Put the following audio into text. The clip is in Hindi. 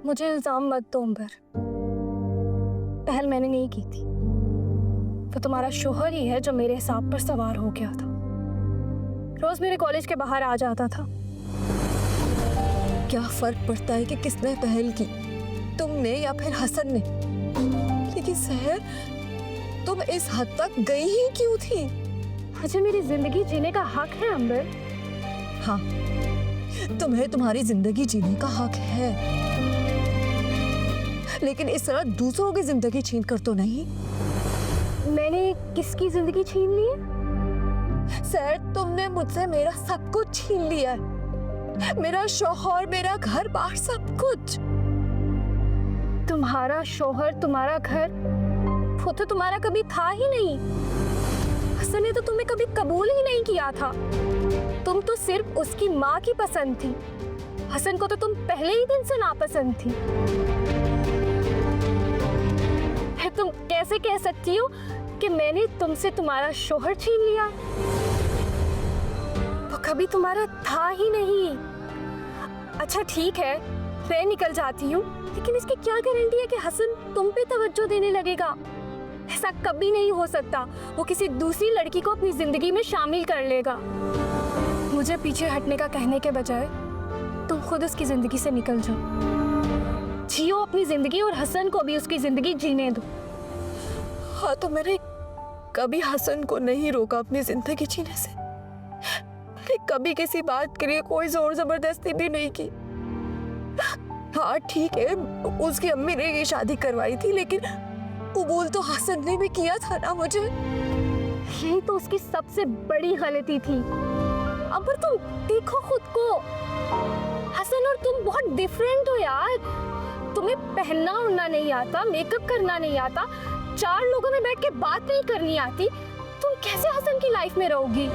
मुझे इल्जाम मत दो अंबर, पहल मैंने नहीं की थी। वो तुम्हारा शोहर ही है जो मेरे हिसाब पर सवार हो गया था। रोज मेरे कॉलेज के बाहर आ जाता था। क्या फर्क पड़ता है कि किसने पहल की, तुमने या फिर हसन ने? लेकिन सहर, तुम इस हद तक गई ही क्यों थी? मुझे मेरी जिंदगी जीने का हक है अंबर। हाँ, तुम्हें तुम्हारी जिंदगी जीने का हक है, लेकिन इस तरह दूसरों की जिंदगी छीन कर तो नहीं। मैंने किसकी जिंदगी छीन ली है? सर, तुमने मुझसे मेरा सब कुछ छीन लिया है, मेरा शौहर, मेरा घर बार, सब कुछ। तुम्हारा शौहर, तुम्हारा घर, वो तो तुम्हारा कभी था ही नहीं। हसन ने तो तुम्हें कभी कबूल ही नहीं किया था। तुम तो सिर्फ उसकी माँ की पसंद थी। हसन को तो तुम पहले ही दिन से नापसंद थी। फिर तुम कैसे कह सकती हो कि मैंने तुमसे तुम्हारा शौहर छीन लिया? वो कभी तुम्हारा था ही नहीं। अच्छा ठीक है, मैं निकल जाती हूँ, लेकिन इसकी क्या गारंटी है कि हसन तुम पे तवज्जो देने लगेगा? ऐसा कभी नहीं हो सकता। वो किसी दूसरी लड़की को अपनी जिंदगी में शामिल कर लेगा। मुझे पीछे हटने का कहने के बजाय तुम खुद उसकी जिंदगी से निकल जाओ, जियो अपनी जिंदगी और हसन को भी उसकी जिंदगी जीने दो। हाँ, तो मैंने कभी हसन को नहीं रोका अपनी जिंदगी जीने से। मैंने कभी किसी बात के लिए कोई जोर जबरदस्ती भी नहीं की। हाँ ठीक है, उसकी अम्मी ने ये शादी करवाई थी, लेकिन कबूल तो हसन ने भी किया था ना मुझे। यही तो उसकी सबसे बड़ी गलती थी। अब तुम देखो खुद को, हसन और तुम बहुत डिफरेंट हो यार। तुम्हें पहनना उड़ना नहीं आता, मेकअप करना नहीं आता, 4 लोगों में बैठ के बात नहीं करनी आती। तुम कैसे हसन की लाइफ में रहोगी?